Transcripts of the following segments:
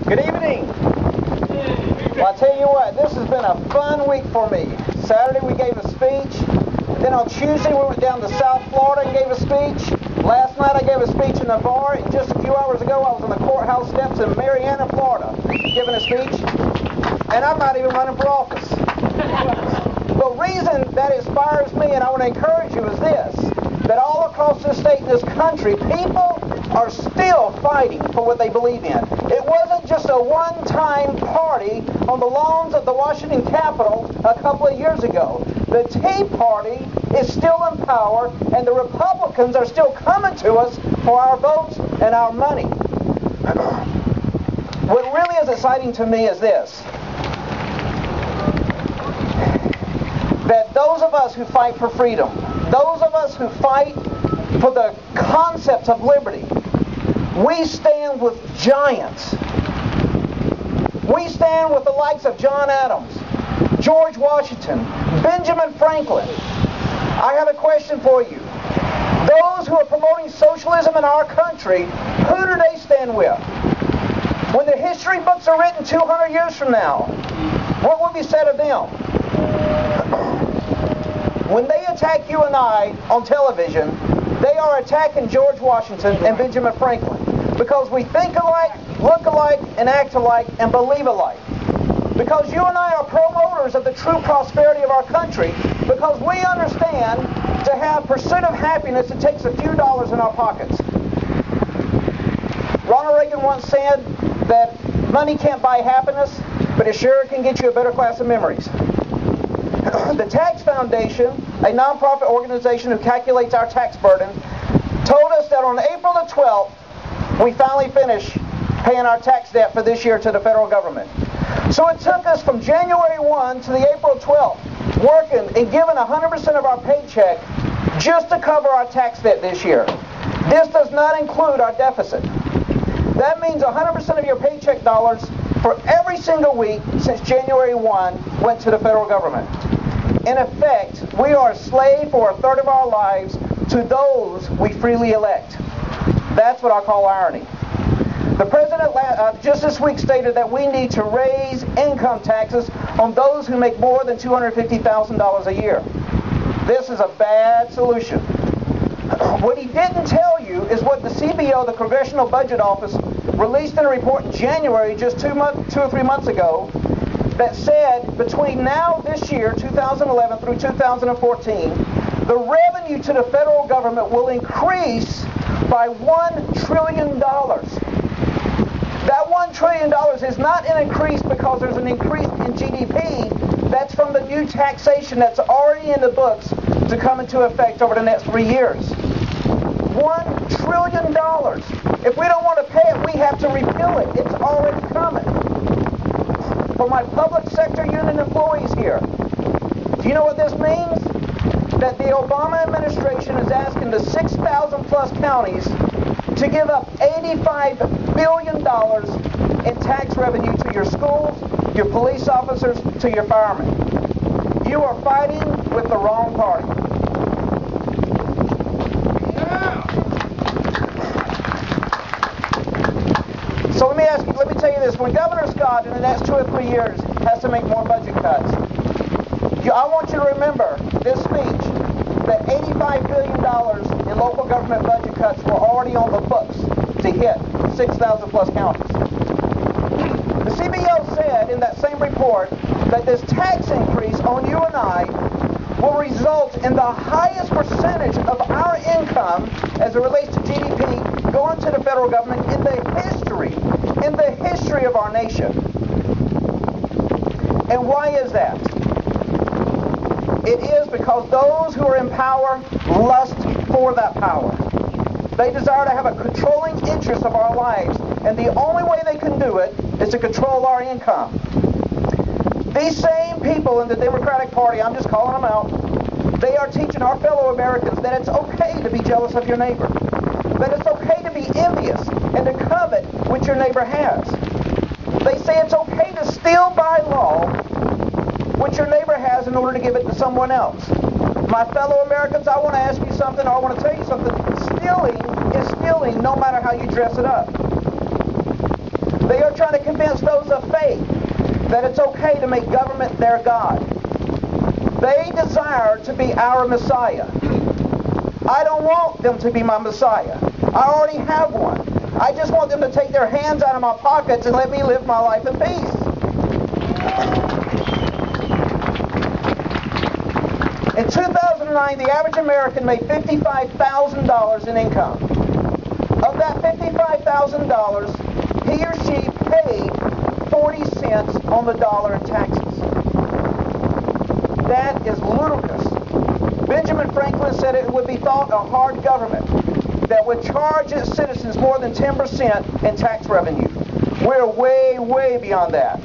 Good evening. Well, I tell you what, this has been a fun week for me. Saturday we gave a speech. Then on Tuesday we went down to South Florida and gave a speech. Last night I gave a speech in Navarre. And just a few hours ago I was on the courthouse steps in Marianna, Florida, giving a speech. And I'm not even running for office. The reason that inspires me and I want to encourage you is this, that all across this state and this country, people are still fighting for what they believe in. It wasn't just a one-time party on the lawns of the Washington Capitol a couple of years ago. The Tea Party is still in power, and the Republicans are still coming to us for our votes and our money. What really is exciting to me is this, that those of us who fight for freedom, those of us who fight for the concepts of liberty, we stand with giants. We stand with the likes of John Adams, George Washington, Benjamin Franklin. I have a question for you. Those who are promoting socialism in our country, who do they stand with? When the history books are written 200 years from now, what will be said of them? When they attack you and I on television, they are attacking George Washington and Benjamin Franklin because we think alike, look alike, and act alike, and believe alike. Because you and I are promoters of the true prosperity of our country, because we understand to have pursuit of happiness, it takes a few dollars in our pockets. Ronald Reagan once said that money can't buy happiness, but it sure can get you a better class of memories. The Tax Foundation, a nonprofit organization who calculates our tax burden, told us that on April the 12th, we finally finished paying our tax debt for this year to the federal government. So it took us from January 1 to the April 12th, working and giving 100% of our paycheck just to cover our tax debt this year. This does not include our deficit. That means 100% of your paycheck dollars for every single week since January 1 went to the federal government. In effect, we are a slave for a third of our lives to those we freely elect. That's what I call irony. The president just this week stated that we need to raise income taxes on those who make more than $250,000 a year. This is a bad solution. What he didn't tell you is what the CBO, the Congressional Budget Office, released in a report in January, just 2 or 3 months ago, that said between now this year, 2011 through 2014, the revenue to the federal government will increase by $1 trillion. That $1 trillion is not an increase because there's an increase in GDP. That's from the new taxation that's already in the books to come into effect over the next 3 years. $1 trillion. If we don't want to pay it, we have to repeal it. It's already coming. For my public sector union employees here, do you know what this means? That the Obama administration is asking the 6,000 plus counties to give up $85 billion in tax revenue to your schools, your police officers, to your firemen. You are fighting with the wrong party. So let me tell you this. When Governor Scott in the next 2 or 3 years has to make more budget cuts, I want you to remember this speech, that $85 billion in local government budget cuts were already on the books to hit 6,000 plus counties. The CBO said in that same report that this tax increase on you and I will result in the highest percentage of our income as it relates to GDP going to the federal government in the history of our nation. And why is that? It is because those who are in power lust for that power. They desire to have a controlling interest of our lives, and the only way they can do it is to control our income. These same people in the Democratic Party, I'm just calling them out, they are teaching our fellow Americans that it's okay to be jealous of your neighbor, that it's okay to be envious and to covet what your neighbor has. They say it's okay to steal by law what your neighbor has in order to give it to someone else. My fellow Americans, I want to ask you something, or I want to tell you something. Stealing is stealing no matter how you dress it up. They are trying to convince those of faith that it's okay to make government their God. They desire to be our Messiah. I don't want them to be my Messiah. I already have one. I just want them to take their hands out of my pockets and let me live my life in peace. In 2009, the average American made $55,000 in income. Of that $55,000, he or she paid 40 cents on the dollar in taxes. That is ludicrous. Benjamin Franklin said it would be thought a hard government that would charge its citizens more than 10% in tax revenue. We're way, way beyond that.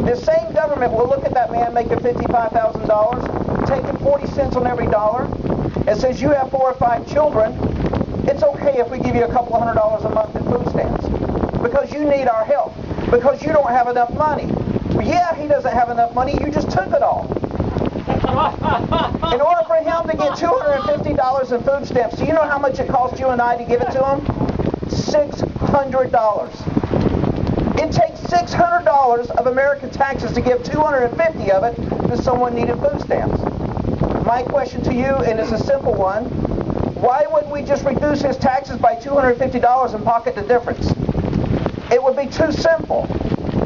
This same government will look at that man making $55,000, taking 40 cents on every dollar, and says, you have 4 or 5 children, it's okay if we give you a couple $100 a month in food stamps, because you need our help, because you don't have enough money. Well, yeah, he doesn't have enough money, you just took it all. In order for him to get $250 in food stamps, do you know how much it cost you and I to give it to him? $600. It takes $600 of American taxes to give $250 of it to someone needing food stamps. My question to you, and it's a simple one, why wouldn't we just reduce his taxes by $250 and pocket the difference? It would be too simple.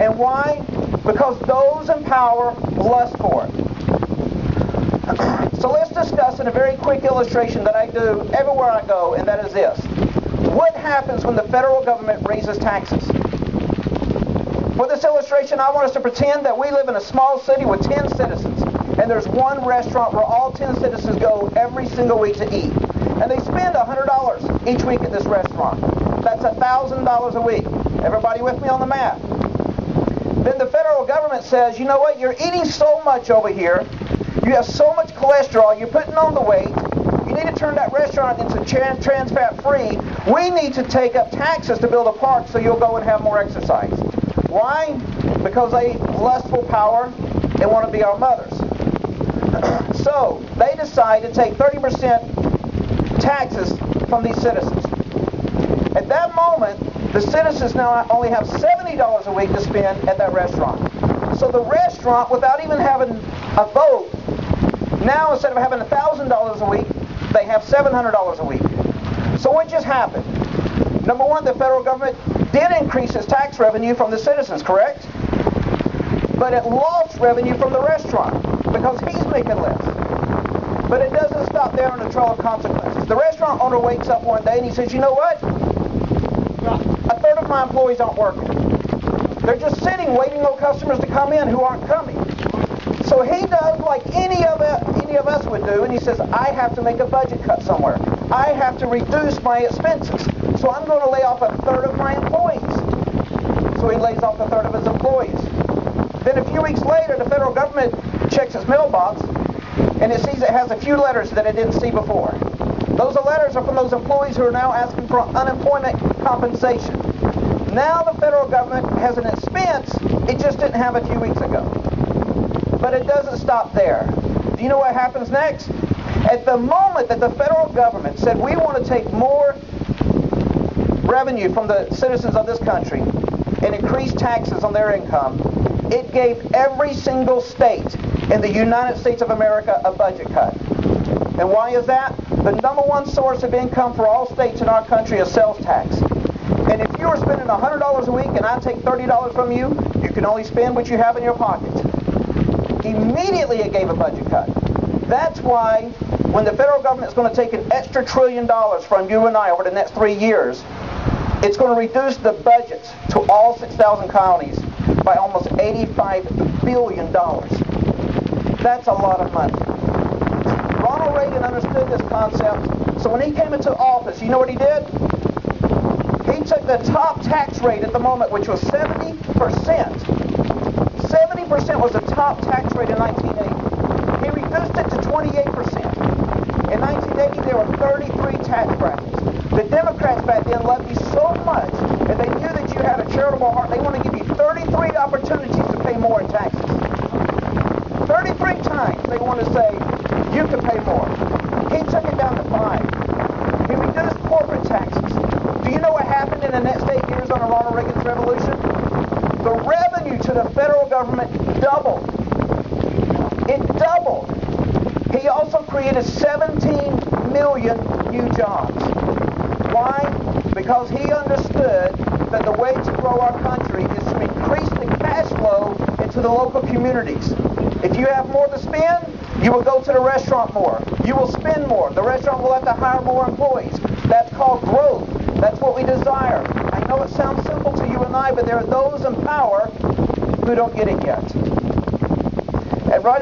And why? Because those in power lust for it. So let's discuss in a very quick illustration that I do everywhere I go, and that is this. What happens when the federal government raises taxes? For this illustration, I want us to pretend that we live in a small city with 10 citizens, and there's one restaurant where all 10 citizens go every single week to eat. And they spend $100 each week at this restaurant. That's $1,000 a week. Everybody with me on the math? Then the federal government says, you know what, you're eating so much over here, you have so much cholesterol, you're putting on the weight, you need to turn that restaurant into trans fat free, we need to take up taxes to build a park so you'll go and have more exercise. Why? Because they lustful power and want to be our mothers. So they decide to take 30% taxes from these citizens. At that moment, the citizens now only have $70 a week to spend at that restaurant. So the restaurant, without even having a vote, now instead of having $1,000 a week, they have $700 a week. So what just happened? Number one, the federal government did increase its tax revenue from the citizens, correct? But it lost revenue from the restaurant because he's making less. But it doesn't stop there on the trail of consequences. The restaurant owner wakes up one day and he says, you know what? A third of my employees aren't working. They're just sitting waiting on customers to come in who aren't coming. So he does like any of us would do, and he says, I have to make a budget cut somewhere. I have to reduce my expenses. So I'm going to lay off a third of my employees. So he lays off a third of his employees. Then a few weeks later, the federal government checks its mailbox, and it sees it has a few letters that it didn't see before. Those letters are from those employees who are now asking for unemployment compensation. Now the federal government has an expense it just didn't have a few weeks ago. But it doesn't stop there. Do you know what happens next? At the moment that the federal government said we want to take more revenue from the citizens of this country and increase taxes on their income, it gave every single state in the United States of America a budget cut. And why is that? The number one source of income for all states in our country is sales tax. And if you are spending $100 a week and I take $30 from you, you can only spend what you have in your pocket. Immediately it gave a budget cut. That's why when the federal government is going to take an extra $1 trillion from you and I over the next 3 years, it's going to reduce the budgets to all 6,000 counties by almost $85 billion. That's a lot of money. Ronald Reagan understood this concept, so when he came into office, you know what he did? He took the top tax rate at the moment, which was 70%. 70% was the top tax rate in 1980. He reduced it to 28%. In 1980, there were 33 tax brackets. The Democrats back then loved you so much, and they knew that you had a charitable heart, they wanted to give you 33 opportunities to pay more in taxes. 33 times they want to say, you can pay more. He took it down to 5. He reduced corporate taxes. Do you know what happened in the next 8 years under Ronald Reagan's revolution? government doubled. It doubled. He also created 17 million new jobs. Why? Because he understood that the way to grow our country is to increase the cash flow into the local communities. If you have more to spend, you will go to the restaurant more. You will spend more. The restaurant will have to hire more employees. That's called growth. That's what we desire. I know it sounds simple to you and I, but there are those in power who don't get it yet. And right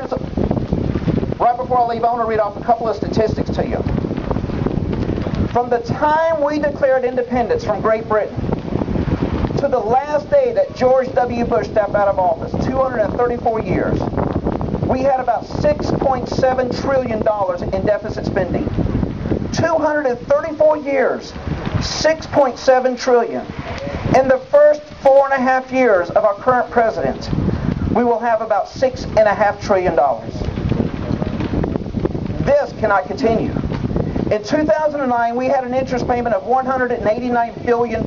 before I leave, I want to read off a couple of statistics to you. From the time we declared independence from Great Britain to the last day that George W. Bush stepped out of office, 234 years, we had about $6.7 trillion in deficit spending. 234 years, $6.7 trillion. In the first 4.5 years of our current president, we will have about $6.5 trillion. This cannot continue. In 2009, we had an interest payment of $189 billion.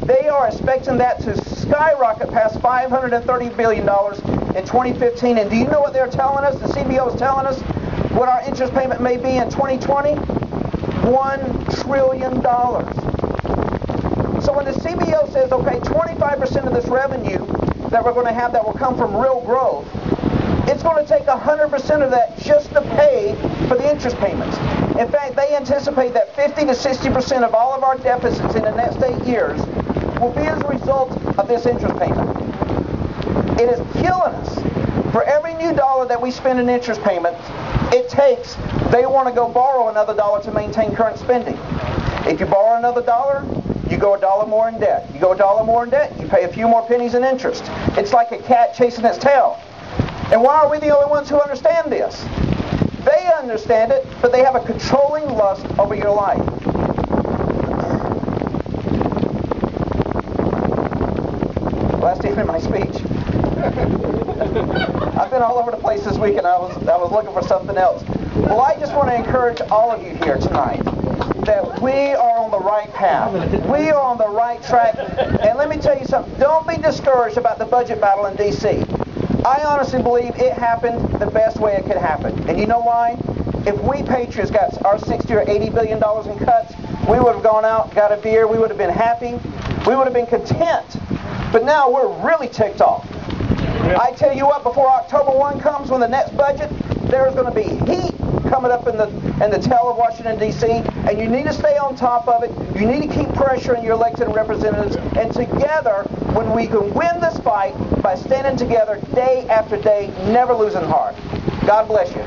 They are expecting that to skyrocket past $530 billion in 2015. And do you know what they're telling us? The CBO is telling us what our interest payment may be in 2020? $1 trillion. So when the CBO says, okay, 25% of this revenue that we're going to have that will come from real growth, it's going to take 100% of that just to pay for the interest payments. In fact, they anticipate that 50 to 60% of all of our deficits in the next 8 years will be as a result of this interest payment. It is killing us. For every new dollar that we spend in interest payments, they want to go borrow another dollar to maintain current spending. If you borrow another dollar, you go $1 more in debt. You go $1 more in debt, you pay a few more pennies in interest. It's like a cat chasing its tail. And why are we the only ones who understand this? They understand it, but they have a controlling lust over your life. Last evening in my speech, I've been all over the place this week, and I was looking for something else. Well, I just want to encourage all of you here tonight that we are on the right path. We are on the right track. And let me tell you something. Don't be discouraged about the budget battle in D.C. I honestly believe it happened the best way it could happen. And you know why? If we Patriots got our $60 or $80 billion in cuts, we would have gone out, got a beer, we would have been happy, we would have been content. But now we're really ticked off. I tell you what, before October 1 comes, when the next budget, there's going to be heat coming up in the tail of Washington, D.C., and you need to stay on top of it. You need to keep pressuring your elected representatives, and together, when we can win this fight by standing together day after day, never losing heart. God bless you.